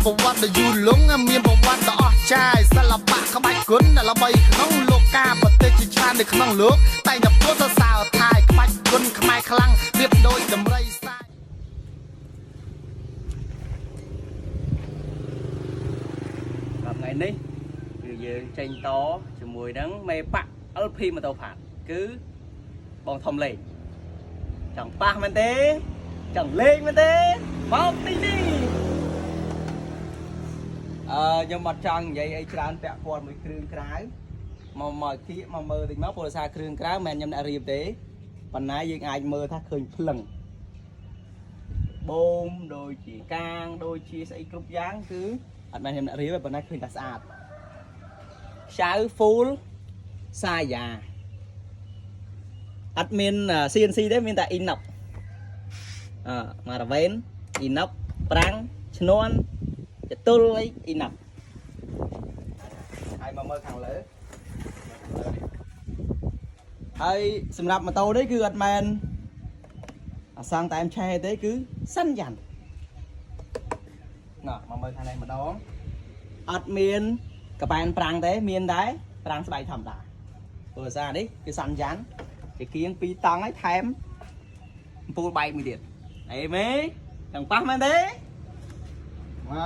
ប្រវត្តិយូរលង់មានប្រវត្តិដ៏អស្ចារ្យសិល្បៈក្បាច់គុណដែលល្បីក្នុងលោកកាប្រទេសជាច្រើននៅក្នុងលោកតែតែពោលសរសើរថាក្បាច់គុណខ្មែរខ្លាំងប្រៀបដូចដំរីសាយថ្ងៃនេះគឺយើងចេញតជាមួយនឹងមេប៉ាក់ LP ម៉ូតូផាតគឺបងធំលេងចង់ប៉ះមែនទេចង់លេងមែនទេមកទីនេះខ្ញុំអត់ចង់និយាយអីច្រើនពាក់ព័ន្ធមួយគ្រឿងក្រៅមកគៀកមកមើលតិចមកពលសាគ្រឿងក្រៅមិនខ្ញុំអ្នករៀបទេប៉ុន្តែយើងអាចមើលថាឃើញភ្លឹងបូមដូចជាកាងដូចជាស្អីគ្រប់យ៉ាងគឺអត់មែនខ្ញុំអ្នករៀបទេប៉ុន្តែឃើញថាស្អាតខ្ចៅ full សាយ៉ាអត់មាន CNC ទេមានតែ inox មករវេន inox ប្រាំងឈ្នួនចតុលអី inox ហើយមកមើលខាងលើហើយសម្រាប់ម៉ូតូនេះគឺអត់មែនអាសង់តែមឆេទេគឺសិនយ៉ាងណ៎មកមើលខាងនេះម្ដងអត់មានកប៉ែនប្រាំងទេមានដែរប្រាំងស្បែកធម្មតាព្រោះសារនេះគឺសាន់យ៉ាន់ជាគៀង2តង់ហើយថែមអំពូលបែកមួយទៀតអីមេចង់ប៉ះមែនទេមក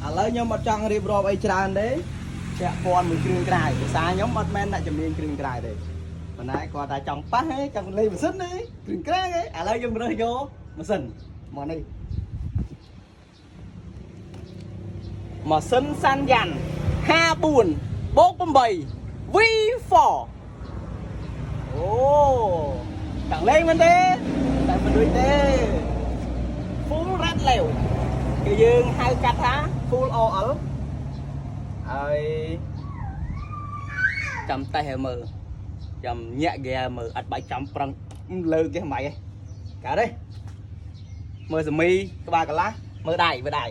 ឥឡូវខ្ញុំអត់ចង់រៀបរាប់អីច្រើនទេពាក់ព័ន្ធមួយគ្រឿងក្រៅភាសាខ្ញុំអត់មែនអ្នកជំនាញគ្រឿងក្រៅទេប៉ុន្តែគាត់តែចង់ប៉ះទេចង់លេងម៉ាស៊ីនទេគ្រឿងក្រៅទេឥឡូវយើងរើសយកម៉ាស៊ីនមកនេះម៉ាស៊ីនសាន់យ៉ាន់54បូក8 V4 អូចង់លេងមែនទេតែមិនដូចទេ Full Red Lew គឺយើងហៅកាត់ថា Full OL ហើយចាំតេះឲ្យមើលចាំញាក់ហ្គេមើលអត់បាច់ចាំប្រឹងលើគេមិនឯងកើតទេមើលសមីក្បាលកន្លះមើលដៃ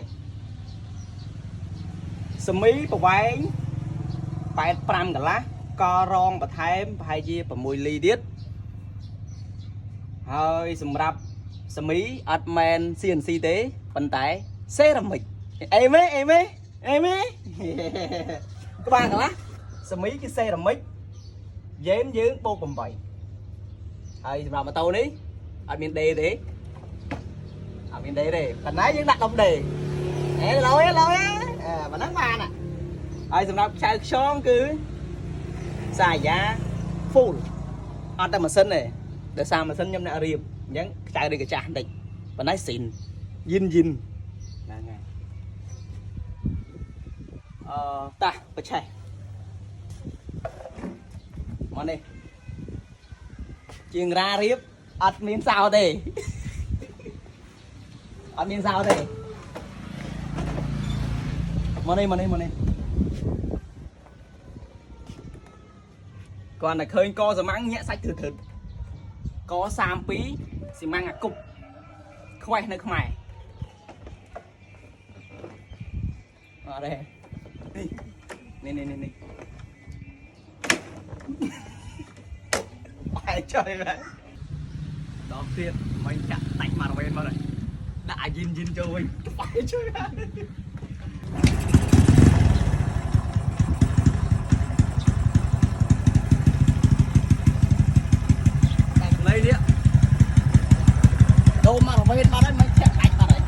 សមីប្រវែង85កន្លះករងបន្ថែមប្រហែលជា6លីទៀតហើយសម្រាប់សមីអត់មែន CNC ទេប៉ុន្តែសេរ៉ាមិកអីមេក្បាលកន្លះសមីគឺសេរ៉ាមិកយេនយើងបូក8ហើយសម្រាប់ម៉ូតូនេះអត់មានដេទេប៉ុន្តែយើងដាក់ដុំដេឡូយប៉ុណ្ណឹងបានហើយសម្រាប់ខ្ចៅខ្យងគឺសាយ៉ា full អត់តែម៉ាស៊ីនទេដោយសារម៉ាស៊ីនខ្ញុំអ្នករៀបអញ្ចឹងខ្ចៅដូចកាចាស់បន្តិចប៉ុន្តែស៊ីនយិនហ្នឹងហើយតាបច្ឆេះមកនេះជាងរារៀបអត់មានសោទេមកនេះគាត់តែឃើញកសម៉ាំងញាក់សាច់ធឺក32ស៊ីម៉ាំងអាគប់ខ្វេះនៅខ្មែរអត់ទេនេះបាយចុយមែនដល់ទៀតមិនចាក់តាច់មករវេនមកដាក់អាយិនចូលវិញបាយចុយមែនដូរមករវេនមកហើយមិនចាក់ដាច់បាត់ហើយ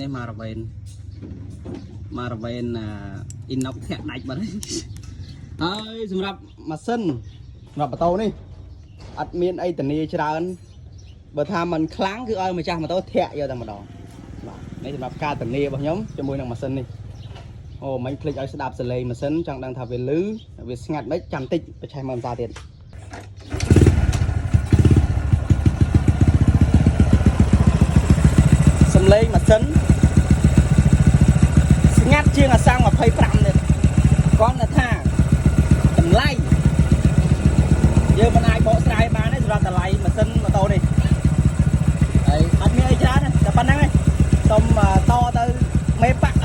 នេះមករវេនអ៊ីណុកធាក់ដាច់បាត់ហើយសម្រាប់ម៉ាស៊ីនសម្រាប់ម៉ូតូនេះអត់មានអីធានាច្រើនបើថាมันខ្លាំងគឺឲ្យម្ចាស់ម៉ូតូធាក់យកតែម្ដងបាទនេះសម្រាប់ការធានារបស់ខ្ញុំជាមួយនឹងម៉ាស៊ីននេះអូមិញភ្លេចឲ្យស្ដាប់សលេងម៉ាស៊ីនចង់ដឹងថាវាលឺវាស្ងាត់មិនចាំតិចបញ្ឆេះមកម្សាទៀតសំឡេងម៉ាស៊ីនស្ងាត់ជាងអាសាំង25ទៀតគាត់ថាតម្លៃយើងមិនអាចបកស្រាយបានទេសម្រាប់តម្លៃម៉ាស៊ីនម៉ូតូនេះហើយអត់មានអីច្រើនទេតែប៉ុណ្្នឹងឯងសូមតទៅមេប៉ាក់